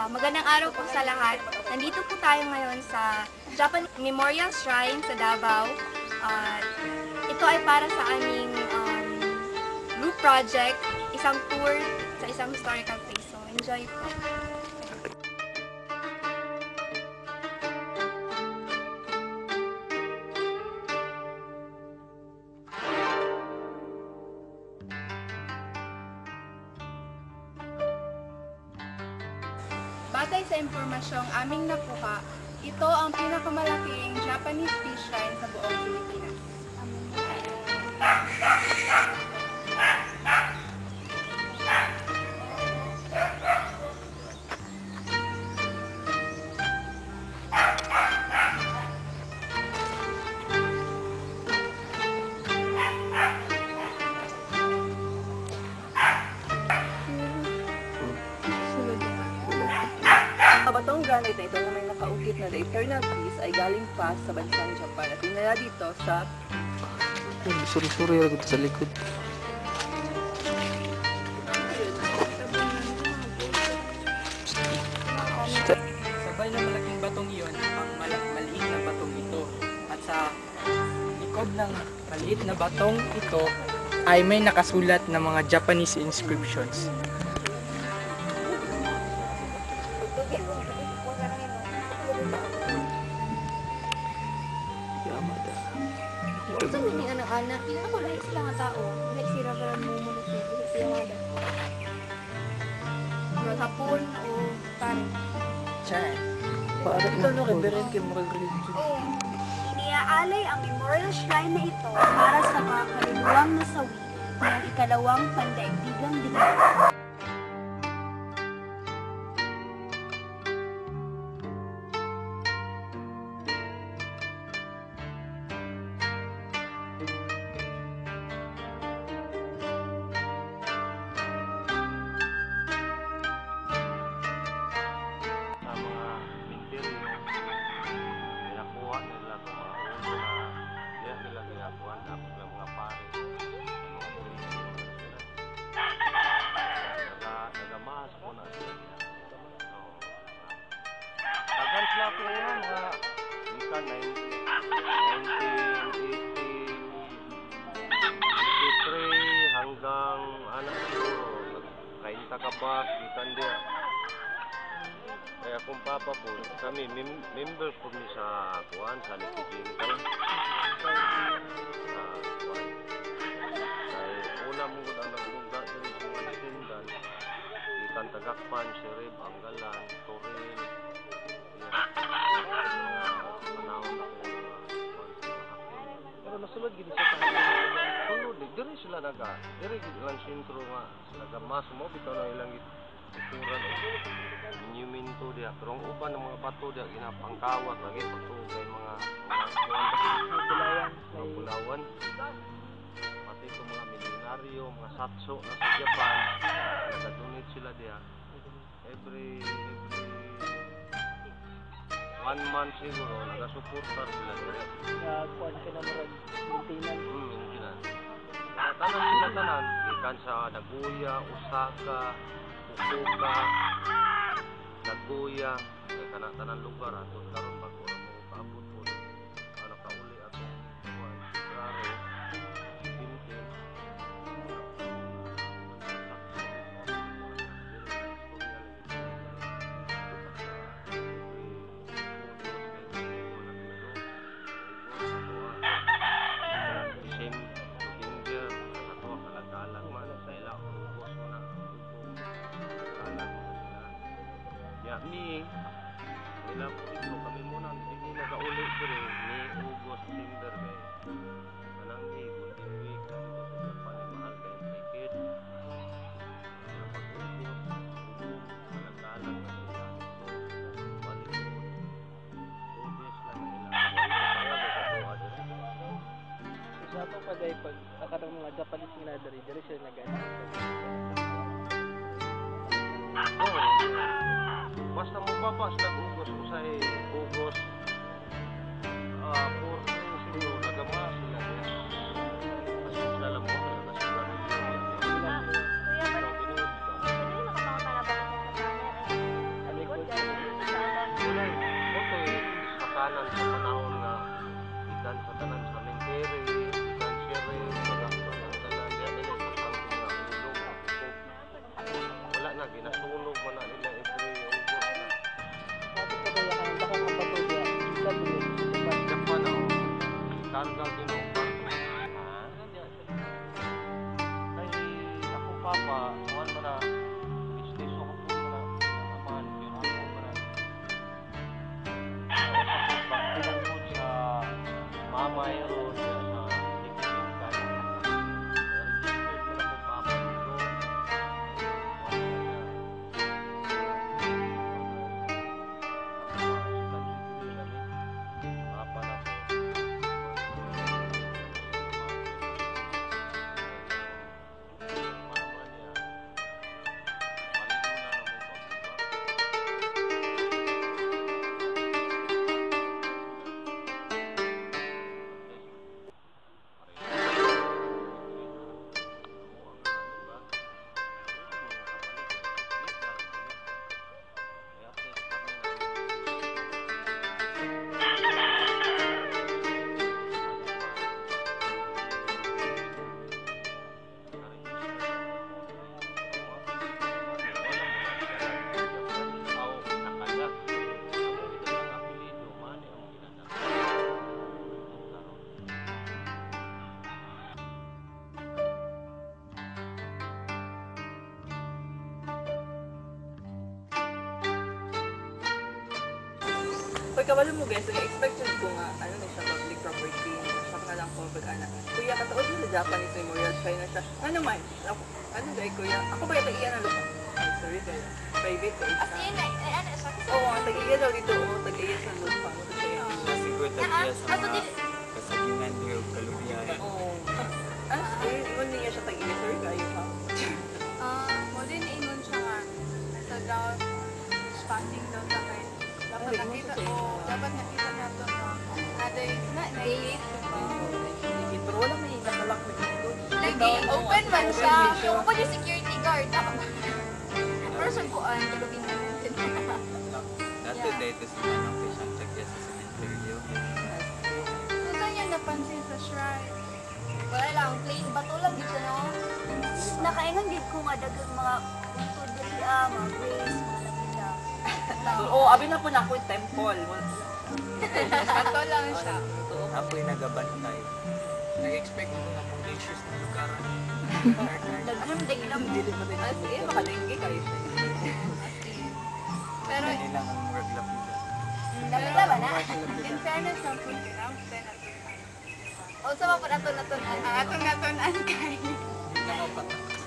Magandang araw po sa lahat. Nandito po tayo ngayon sa Japan Memorial Shrine sa Davao. Ito ay para sa aming group project, isang tour sa isang historical place. So, enjoy po. Batay sa impormasyong aming nakuha, ito ang pinakamalaking Japanese tea shrine sa buong Pilipinas. Batong granite na ito na may nakaukit na The Eternal Peace ay galing pa sa bansang Japan at dinala dito sa Suri-suri ako sa likod. Sabay na malaking batong iyon ang maliit na batong ito. At sa likod ng maliit na batong ito ay may nakasulat na mga Japanese inscriptions. Ito hindi anak-anak. Ako lahat sila nga tao. Lahat sila para mumulit siya. Lahat sila nga da. Mga hapon o parang. Chan. Para ito no, reverend kay Moral Religion. Iniaalay ang memorial shrine na ito para sa mga kaluluwang nasawi ng ikalawang pandaigdigang digmaan. Tagan sila ko nga mga ika 1983 hanggang siguro kainta ka ba ikan dia. Kaya kung papa po kami member po ni sa kuan sa Nikijingkang una mo ang nagmunda diri sa mga tindan ikan Tagakpan, Sirib, Anggalan, Toril. Pero nasulod gid sa tanan. Sulod diri sila diri gid lang sentro nga nagamas mo bitaw na ilang ituran o monumento dia. Pero ang uban ng mga bato dia ginapangkawat lagi pagtugay mga bulawan. Pati itong mga milyonaryo, mga satso na sa Japan, nag-donate sila dia. Every 1 month siguro, nagasuportar sila dia. Kuan ka na marag maintenance. Maintenance. Tanan sila tanan, ikan sa Nagoya, Osaka, Fukuoka, Nagoya, kay tanan lugar ato karon bago ra mo kaabot po. Ano ka uli ato kuan, Raro, Bintin. Ni nila po ito kami muna hindi nag-aulit ko rin ni August September kay anang ni Golden Week dito sa Japan ay mahal kayong ticket kaya pag-August malagdalang na sila so balik po 2 days lang nila kaya ba sa tuwa din Sa ato pa dahil pag akarang mga Japanese nga diri sila nag-ano. Basta mo babas nag-ugos ko sa ugos 4 siguro nagama sila kasi sila lang mo na sila Kuya, pwede nakatawa ka na ba sa pagkabalo mo guys, expected ko nga, ano na siya, public property, siya na lang ko pag-anak. Kuya, kataod mo sa Japanese Memorial Shrine na siya. Ano man, ano dahil kuya, ako ba yung tag-iyan na lupa? Sorry dahil, private ko. As in, ano siya? Oo, tag-iyan daw dito, tag-iyan sa lupa. Siguro tagiya sa mga kasagingan niyo kalubiyan. Oo. Ano, iwan niya siya tag-iyan, sorry kayo ha? Mo din ingon siya nga. Nasa daw, standing daw sa kay. Dapat nakita nato na. Naday, na-date. Pero wala may nakalak na dito. Lagi, open man siya. Open yung security guard. Pero sa buwan, ilubin na natin. Dato dito sa manong siyang tagiya sa cementerio. So, saan niya napansin sa shrine? Wala lang, plain bato lang dito, no? Nakaingan din ko nga dagang mga untod dili mga grace, mga lapida. Oo, abi na po na ako yung temple. Bato lang siya. Apoy nagabantay. Nag-expect mo nga pong issues na lugar. Daghang dili lang. As in, makalinggi kayo siya. Pero, Nilang ang murag lapida. Lapila ba na? in fairness lang po sila. O, sa mga naton-naton. Atong natunan kay.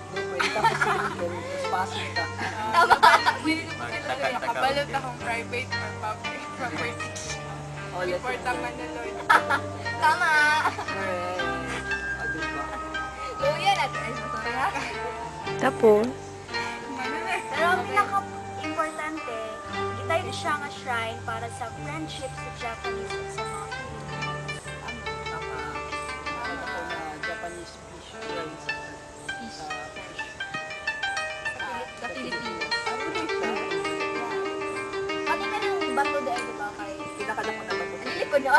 Pwede ka kasi pasok ka. Makabalot akong private or public property. Oh, let's Report ang Manaloy. Tama! Ado ba? Luya natin. Ay, sorry ha. Pero ang pinaka-importante, itayo siya nga shrine para sa friendship sa Japanese at sa mga Filipino. Ano ko na Japanese fish fries. Sa Pilipinas. Ano din siya? Pati ka ng bato dahil, di ba, kay... Pinakadako na ba ito? Hindi ko na.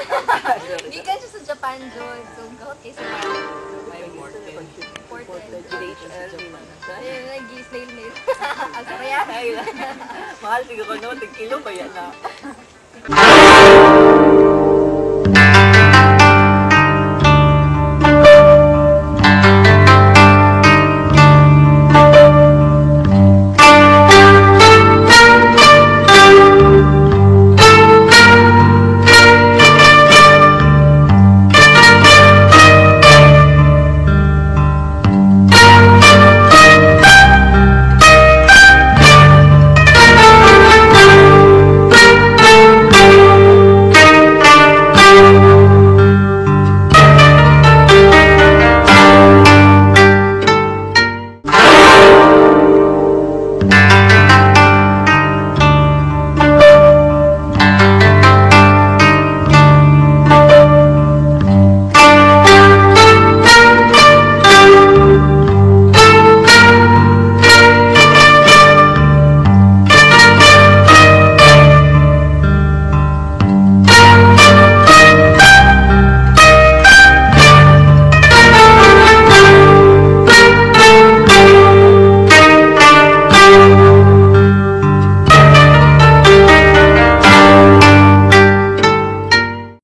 Hindi ka siya sa Japan, Jod. So, gawat kayo sa Imported. DHL. Ayun, nag-snail mail. Ang saraya. Mahal siguro no, tig-kilo ba yan na?